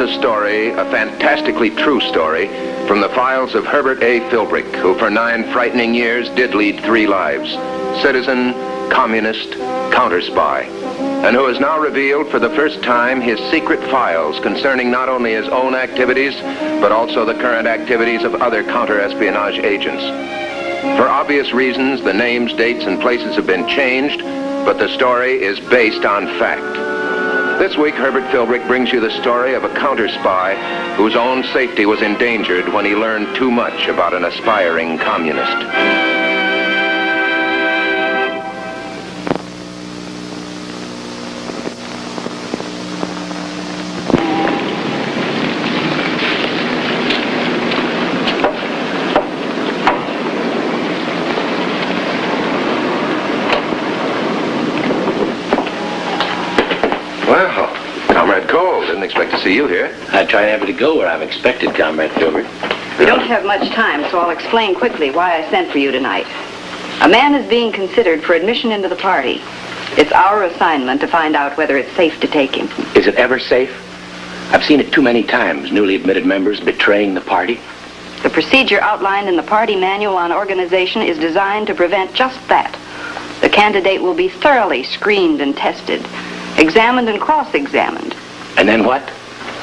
a story, a fantastically true story, from the files of Herbert A. Philbrick, who for 9 frightening years did lead 3 lives: citizen, communist, counter-spy, and who has now revealed for the first time his secret files concerning not only his own activities, but also the current activities of other counter-espionage agents. For obvious reasons, the names, dates, and places have been changed, but the story is based on fact. This week, Herbert Philbrick brings you the story of a counter-spy whose own safety was endangered when he learned too much about an aspiring communist. Well, Comrade Cole, didn't expect to see you here. I try never to go where I'm expected, Comrade Philbrick. We don't have much time, so I'll explain quickly why I sent for you tonight. A man is being considered for admission into the party. It's our assignment to find out whether it's safe to take him. Is it ever safe? I've seen it too many times, newly admitted members betraying the party. The procedure outlined in the party manual on organization is designed to prevent just that. The candidate will be thoroughly screened and tested, examined and cross-examined. And then what?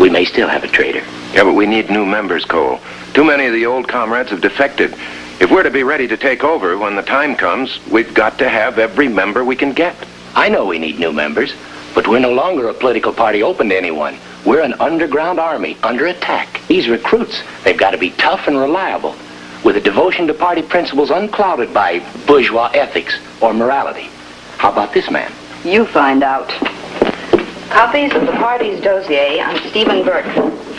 We may still have a traitor. Yeah, but we need new members, Cole. Too many of the old comrades have defected. If we're to be ready to take over when the time comes, we've got to have every member we can get. I know we need new members, but we're no longer a political party open to anyone. We're an underground army under attack. These recruits, they've got to be tough and reliable, with a devotion to party principles unclouded by bourgeois ethics or morality. How about this man? You find out. Copies of the party's dossier on Stephen Burke,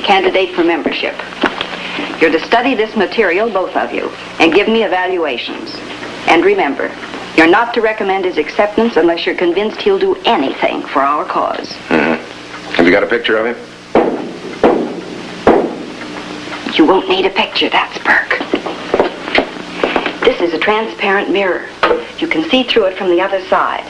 candidate for membership. You're to study this material, both of you, and give me evaluations. And remember, you're not to recommend his acceptance unless you're convinced he'll do anything for our cause. Mm-hmm. Have you got a picture of him? You won't need a picture, that's Burke. This is a transparent mirror. You can see through it from the other side.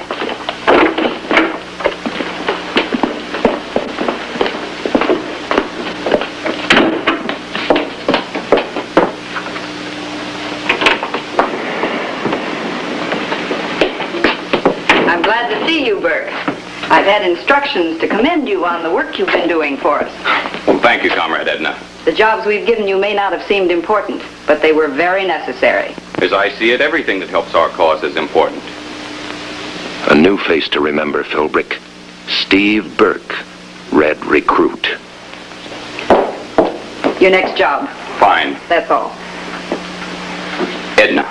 I'm glad to see you, Burke. I've had instructions to commend you on the work you've been doing for us. Well, thank you, Comrade Edna. The jobs we've given you may not have seemed important, but they were very necessary. As I see it, everything that helps our cause is important. A new face to remember, Philbrick. Steve Burke, Red Recruit. Your next job. Fine. That's all. Edna,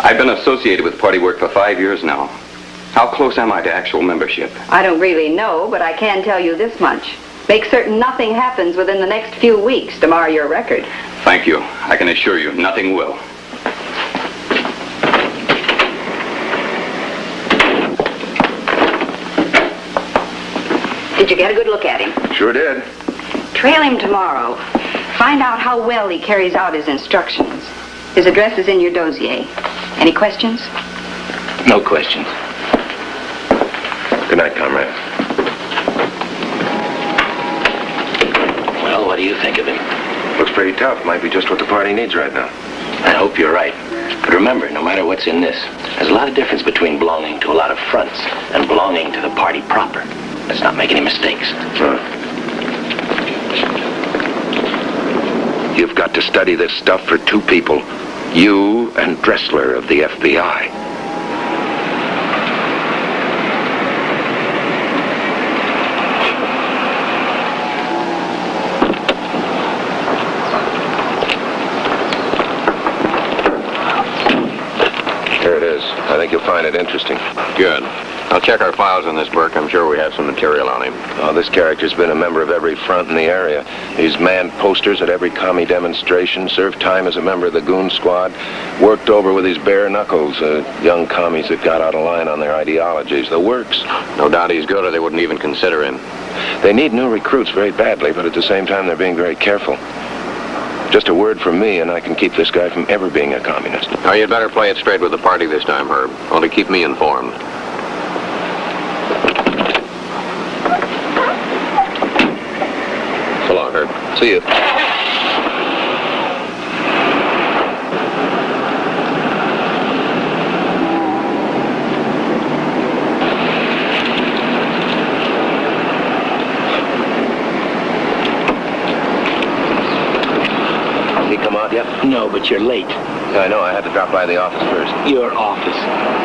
I've been associated with party work for 5 years now. How close am I to actual membership? I don't really know, but I can tell you this much. Make certain nothing happens within the next few weeks to mar your record. Thank you. I can assure you, nothing will. Did you get a good look at him? Sure did. Trail him tomorrow. Find out how well he carries out his instructions. His address is in your dossier. Any questions? No questions. Good night, comrade. Well, what do you think of him? Looks pretty tough. Might be just what the party needs right now. I hope you're right. But remember, no matter what's in this, there's a lot of difference between belonging to a lot of fronts and belonging to the party proper. Let's not make any mistakes. You've got to study this stuff for 2 people. You and Dressler of the FBI. Here it is. I think you'll find it interesting. Good. I'll check our files on this, Burke. I'm sure we have some material on him. Oh, this character's been a member of every front in the area. He's manned posters at every commie demonstration, served time as a member of the goon squad, worked over with his bare knuckles young commies that got out of line on their ideologies. The works. No doubt he's good, or they wouldn't even consider him. They need new recruits very badly, but at the same time, they're being very careful. Just a word from me, and I can keep this guy from ever being a communist. Now, you'd better play it straight with the party this time, Herb. Only keep me informed. So long. See you. He come out yet? No, but you're late. I know. I had to drop by the office first. Your office.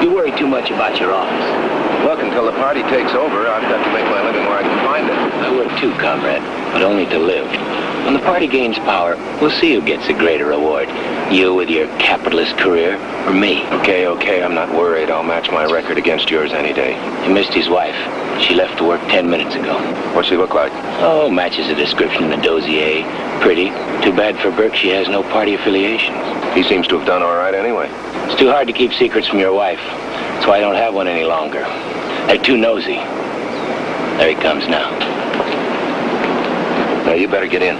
You worry too much about your office. Look, until the party takes over, I've got to make my living where I can find it. I work too, comrade, but only to live. When the party gains power, we'll see who gets a greater reward. You with your capitalist career, or me. Okay, I'm not worried. I'll match my record against yours any day. You missed his wife. She left to work 10 minutes ago. What's she look like? Oh, matches the description in the dossier. Pretty. Too bad for Burke she has no party affiliations. He seems to have done all right anyway. It's too hard to keep secrets from your wife. That's why I don't have one any longer. They're too nosy. There he comes now. Now, you better get in.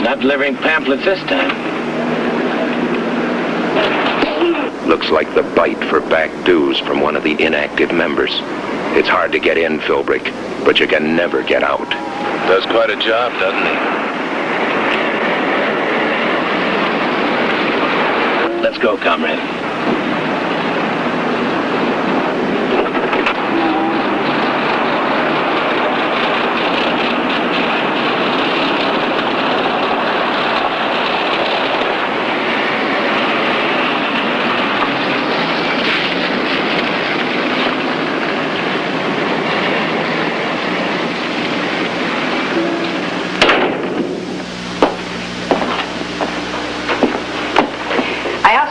Not delivering pamphlets this time. Looks like the bite for back dues from one of the inactive members. It's hard to get in, Philbrick, but you can never get out. Does quite a job, doesn't he? Let's go, comrade.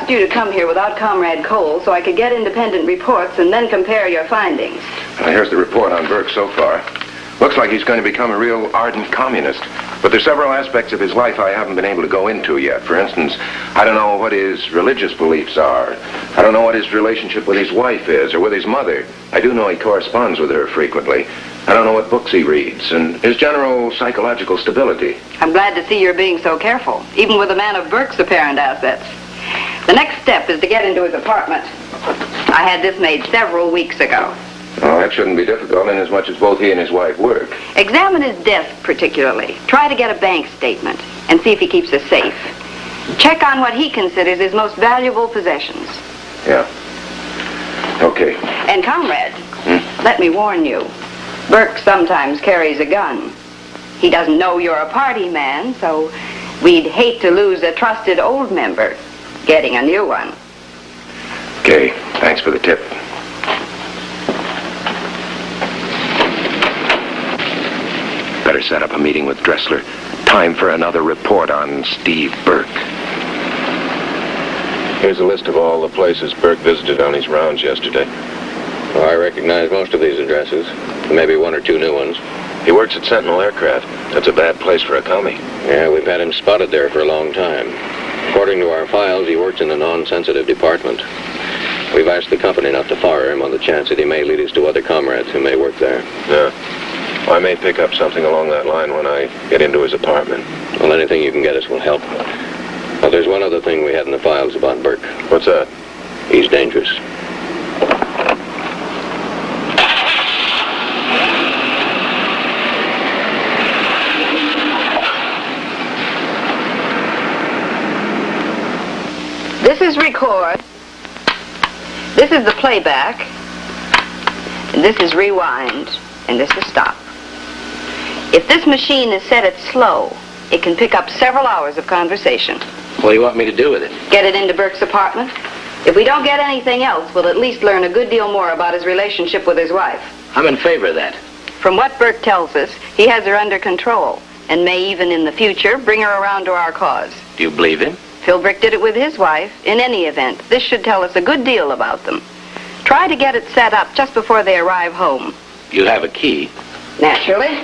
You to come here without Comrade Cole so I could get independent reports and then compare your findings. Here's the report on Burke so far. Looks like he's going to become a real ardent communist. But there's several aspects of his life I haven't been able to go into yet. For instance, I don't know what his religious beliefs are. I don't know what his relationship with his wife is or with his mother. I do know he corresponds with her frequently. I don't know what books he reads and his general psychological stability. I'm glad to see you're being so careful, even with a man of Burke's apparent assets. The next step is to get into his apartment. I had this made several weeks ago. Oh, that shouldn't be difficult, inasmuch as both he and his wife work. Examine his desk particularly. Try to get a bank statement and see if he keeps a safe. Check on what he considers his most valuable possessions. Yeah. Okay. And comrade, let me warn you. Burke sometimes carries a gun. He doesn't know you're a party man, so we'd hate to lose a trusted old member. Getting a new one. Okay, thanks for the tip. Better set up a meeting with Dressler. Time for another report on Steve Burke. Here's a list of all the places Burke visited on his rounds yesterday. Well, I recognize most of these addresses. Maybe one or two new ones. He works at Sentinel Aircraft. That's a bad place for a commie. Yeah, we've had him spotted there for a long time. According to our files, he works in the non-sensitive department. We've asked the company not to fire him on the chance that he may lead us to other comrades who may work there. Yeah. Well, I may pick up something along that line when I get into his apartment. Well, anything you can get us will help. Well, there's one other thing we had in the files about Burke. What's that? He's dangerous. This is record. This is the playback. And this is rewind. And this is stop. If this machine is set at slow, it can pick up several hours of conversation. What do you want me to do with it? Get it into Burke's apartment. If we don't get anything else, we'll at least learn a good deal more about his relationship with his wife. I'm in favor of that. From what Burke tells us, he has her under control and may even in the future bring her around to our cause. Do you believe him? Philbrick did it with his wife. In any event, this should tell us a good deal about them. Try to get it set up just before they arrive home. You have a key. Naturally.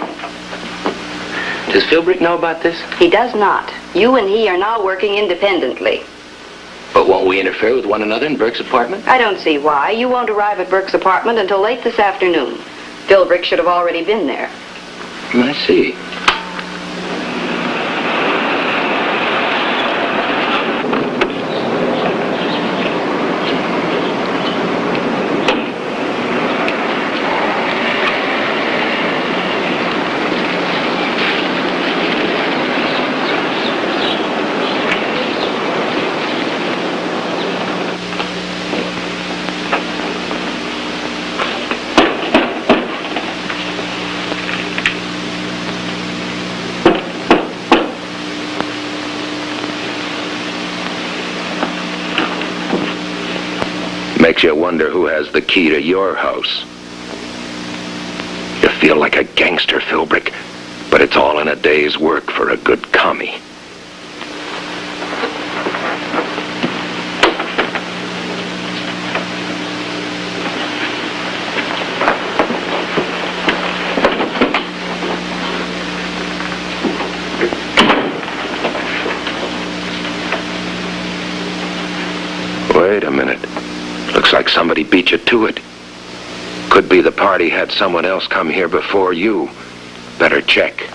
Does Philbrick know about this? He does not. You and he are now working independently. But won't we interfere with one another in Burke's apartment? I don't see why. You won't arrive at Burke's apartment until late this afternoon. Philbrick should have already been there. I see. Makes you wonder who has the key to your house. You feel like a gangster, Philbrick, but it's all in a day's work for a good commie. Wait a minute. Looks like somebody beat you to it. Could be the party had someone else come here before you. Better check.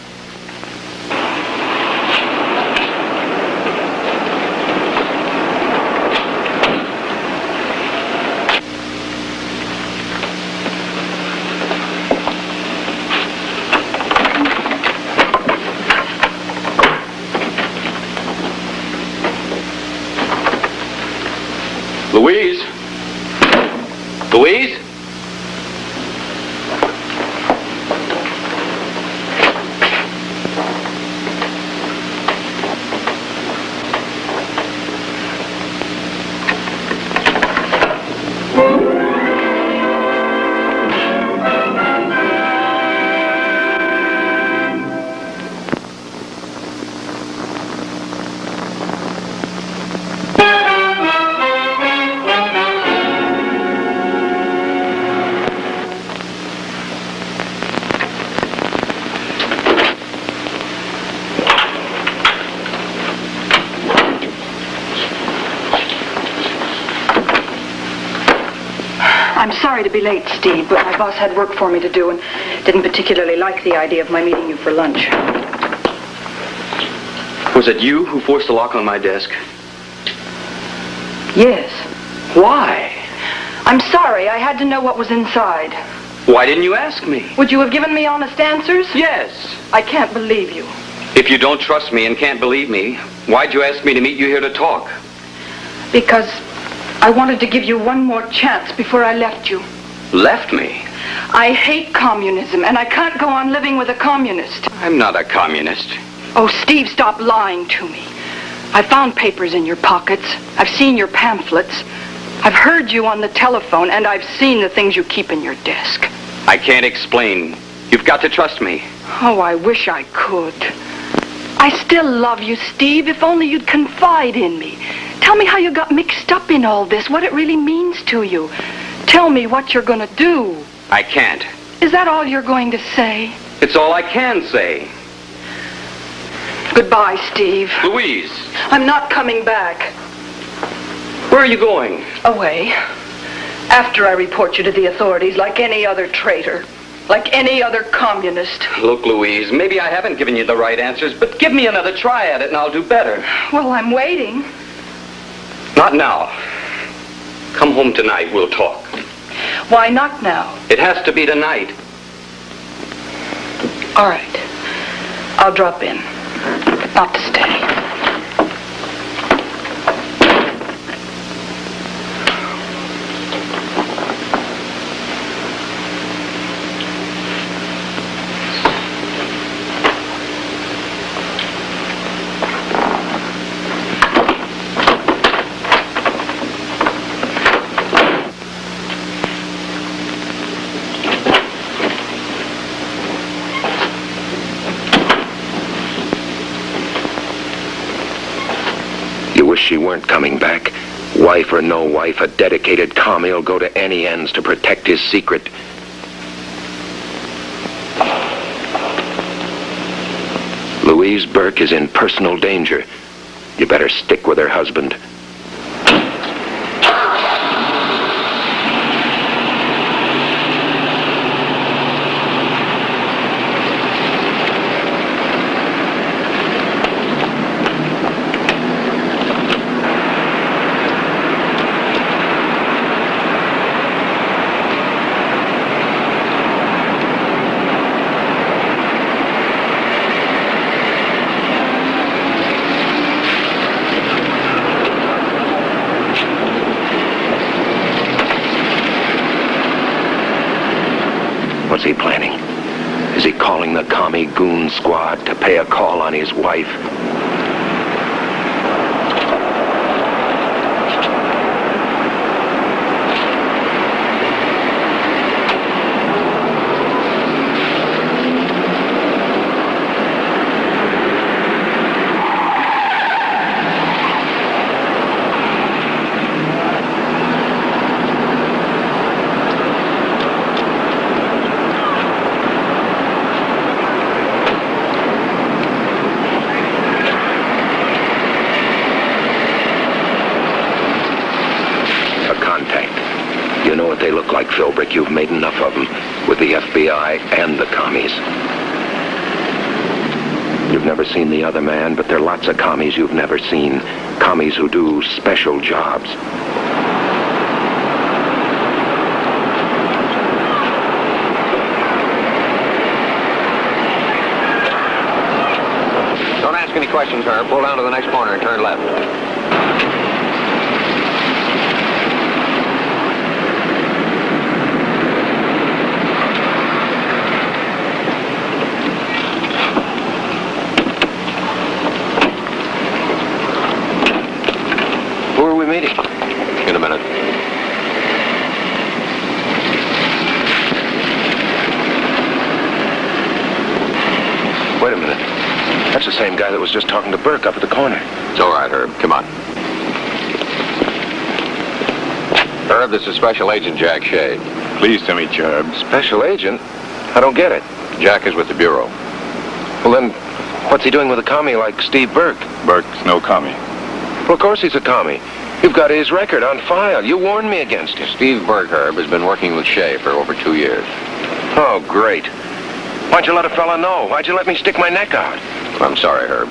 Louise? Louise? I'm sorry to be late, Steve, but my boss had work for me to do and didn't particularly like the idea of my meeting you for lunch. Was it you who forced the lock on my desk? Yes. Why? I'm sorry. I had to know what was inside. Why didn't you ask me? Would you have given me honest answers? Yes. I can't believe you. If you don't trust me and can't believe me, why'd you ask me to meet you here to talk? Because I wanted to give you one more chance before I left you. Left me? I hate communism, and I can't go on living with a communist. I'm not a communist. Oh, Steve, stop lying to me. I found papers in your pockets. I've seen your pamphlets. I've heard you on the telephone, and I've seen the things you keep in your desk. I can't explain. You've got to trust me. Oh, I wish I could. I still love you, Steve, if only you'd confide in me. Tell me how you got mixed up in all this, what it really means to you. Tell me what you're going to do. I can't. Is that all you're going to say? It's all I can say. Goodbye, Steve. Louise! I'm not coming back. Where are you going? Away. After I report you to the authorities like any other traitor. Like any other communist. Look, Louise, maybe I haven't given you the right answers, but give me another try at it and I'll do better. Well, I'm waiting. Not now. Come home tonight, we'll talk. Why not now? It has to be tonight. All right. I'll drop in. But not to stay. she weren't coming back. Wife or no wife, a dedicated commie'll go to any ends to protect his secret. Louise Burke is in personal danger. You better stick with her husband. What's he planning? Is he calling the commie goon squad to pay a call on his wife? You know what they look like, Philbrick. You've made enough of them with the FBI and the commies. You've never seen the other man, but there are lots of commies you've never seen. Commies who do special jobs. Don't ask any questions, Herb. Pull down to the next corner and turn left. Meeting. In a minute. Wait a minute. That's the same guy that was just talking to Burke up at the corner. It's all right, Herb. Come on. Herb, this is Special Agent Jack Shea. Pleased to meet you, Herb. Special Agent? I don't get it. Jack is with the Bureau. Well, then, what's he doing with a commie like Steve Burke? Burke's no commie. Well, of course he's a commie. You've got his record on file. You warned me against him. Steve Burke, Herb, has been working with Shea for over 2 years. Oh, great. Why'd you let a fella know? Why'd you let me stick my neck out? I'm sorry, Herb.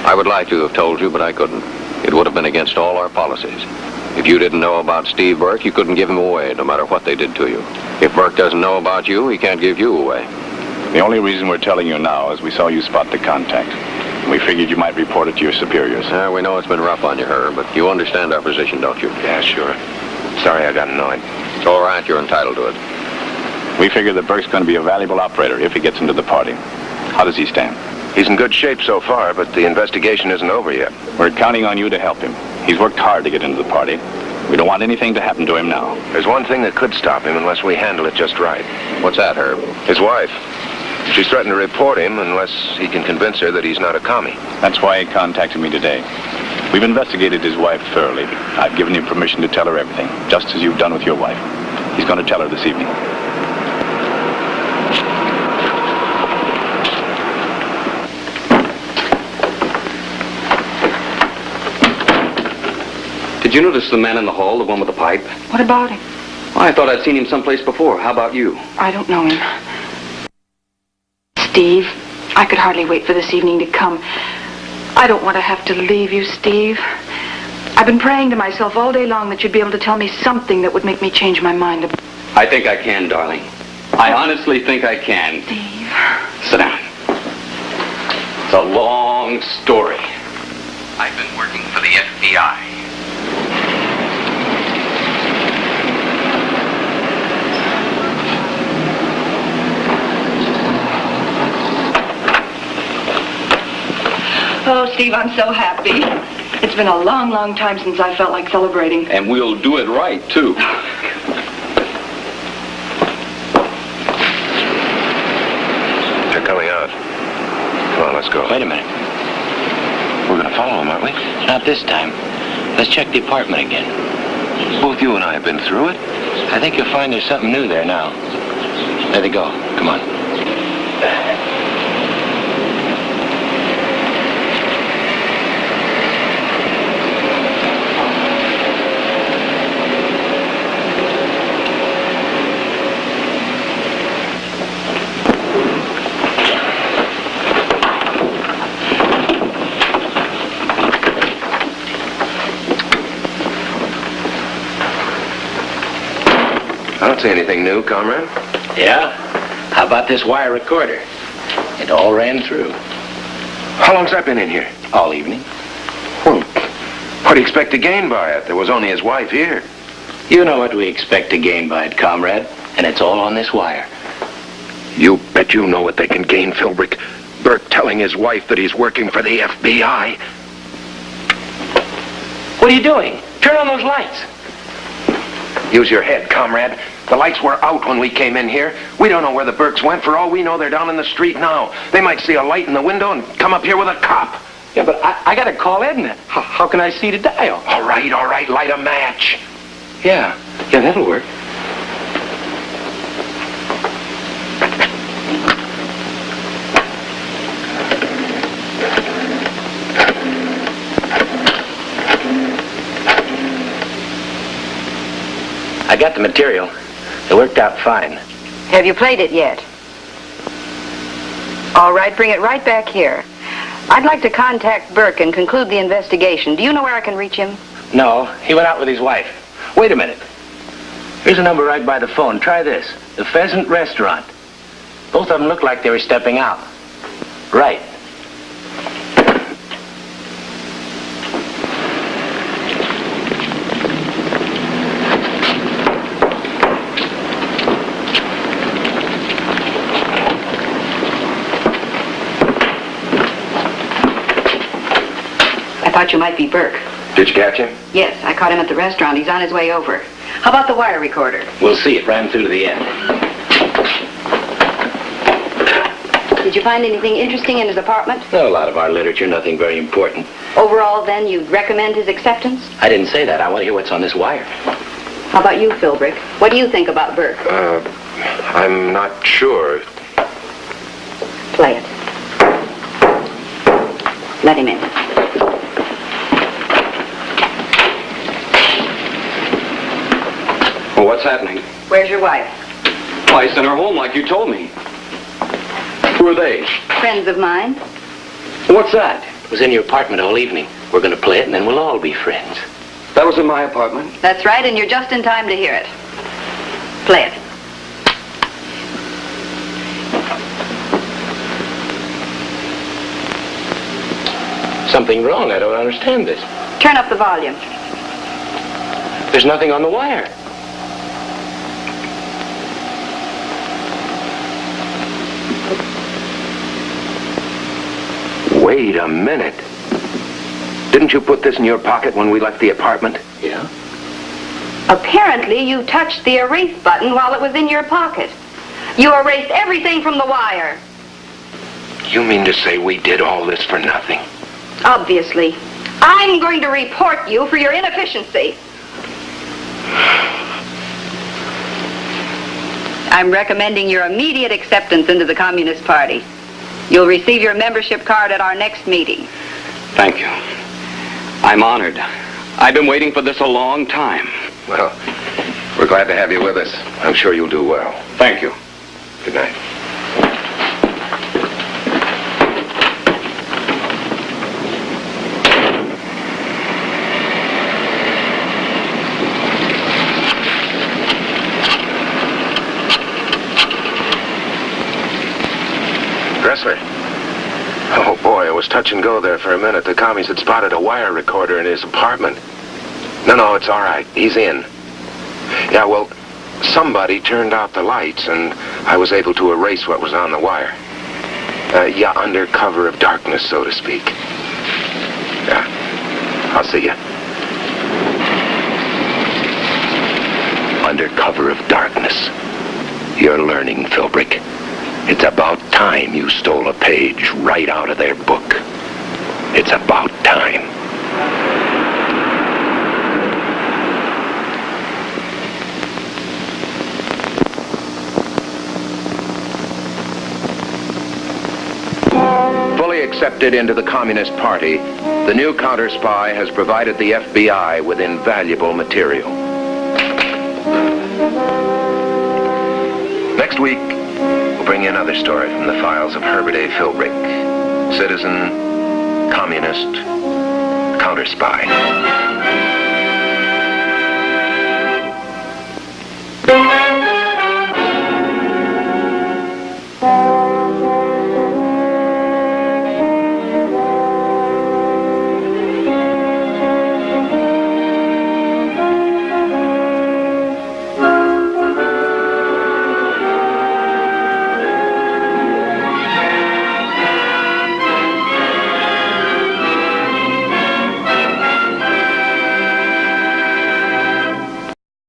I would like to have told you, but I couldn't. It would have been against all our policies. If you didn't know about Steve Burke, you couldn't give him away, no matter what they did to you. If Burke doesn't know about you, he can't give you away. The only reason we're telling you now is we saw you spot the contact. We figured you might report it to your superiors. We know it's been rough on you, Herb, but you understand our position, don't you? Yeah, sure. Sorry I got annoyed. It's all right. You're entitled to it. We figure that Burke's going to be a valuable operator if he gets into the party. How does he stand? He's in good shape so far, but the investigation isn't over yet. We're counting on you to help him. He's worked hard to get into the party. We don't want anything to happen to him now. There's one thing that could stop him unless we handle it just right. What's that, Herb? His wife. She's threatened to report him unless he can convince her that he's not a commie. That's why he contacted me today. We've investigated his wife thoroughly. I've given him permission to tell her everything, just as you've done with your wife. He's going to tell her this evening. Did you notice the man in the hall, the one with the pipe? What about him? Well, I thought I'd seen him someplace before. How about you? I don't know him. Steve, I could hardly wait for this evening to come. I don't want to have to leave you, Steve. I've been praying to myself all day long that you'd be able to tell me something that would make me change my mind. I think I can, darling. I honestly think I can. Steve. Sit down. It's a long story. I've been working for the FBI. Oh, Steve, I'm so happy. It's been a long, long time since I felt like celebrating. And we'll do it right, too. They're coming out. Come on, let's go. Wait a minute. We're going to follow them, aren't we? Not this time. Let's check the apartment again. Both you and I have been through it. I think you'll find there's something new there now. There they go. Come on. I don't see anything new, comrade. Yeah? How about this wire recorder? It all ran through. How long's that been in here? All evening. Well, what do you expect to gain by it? There was only his wife here. You know what we expect to gain by it, comrade. And it's all on this wire. You bet you know what they can gain, Philbrick. Burke telling his wife that he's working for the FBI. What are you doing? Turn on those lights. Use your head, comrade. The lights were out when we came in here. We don't know where the Burkes went. For all we know, they're down in the street now. They might see a light in the window and come up here with a cop. Yeah, but I gotta call Edna. How can I see the dial? All right, light a match. Yeah, that'll work. I got the material. It worked out fine. Have you played it yet? All right, bring it right back here. I'd like to contact Burke and conclude the investigation. Do you know where I can reach him? No, he went out with his wife. Wait a minute. Here's a number right by the phone. Try this. The Pheasant Restaurant. Both of them look like they were stepping out. Right. I thought you might be Burke. Did you catch him? Yes, I caught him at the restaurant. He's on his way over. How about the wire recorder? We'll see. It ran through to the end. Did you find anything interesting in his apartment? No, a lot of our literature, nothing very important. Overall, then, you'd recommend his acceptance? I didn't say that. I want to hear what's on this wire. How about you, Philbrick? What do you think about Burke? I'm not sure. Play it. Let him in. Well, what's happening? Where's your wife? I sent her home like you told me. Who are they? Friends of mine. What's that? It was in your apartment all evening. We're going to play it, and then we'll all be friends. That was in my apartment. That's right, and you're just in time to hear it. Play it. Something wrong. I don't understand this. Turn up the volume. There's nothing on the wire. Wait a minute. Didn't you put this in your pocket when we left the apartment? Yeah? Apparently, you touched the erase button while it was in your pocket. You erased everything from the wire. You mean to say we did all this for nothing? Obviously. I'm going to report you for your inefficiency. I'm recommending your immediate acceptance into the Communist Party. You'll receive your membership card at our next meeting. Thank you. I'm honored. I've been waiting for this a long time. Well, we're glad to have you with us. I'm sure you'll do well. Thank you. Good night. Dressler. Oh, boy, it was touch and go there for a minute. The commies had spotted a wire recorder in his apartment. No, it's all right. He's in. Yeah, well, somebody turned out the lights, and I was able to erase what was on the wire. Yeah, under cover of darkness, so to speak. Yeah. I'll see you. Under cover of darkness. You're learning, Philbrick. It's about time you stole a page right out of their book. It's about time. accepted into the Communist Party, the new counter-spy has provided the FBI with invaluable material. Next week, we'll bring you another story from the files of Herbert A. Philbrick, citizen, communist, counter-spy.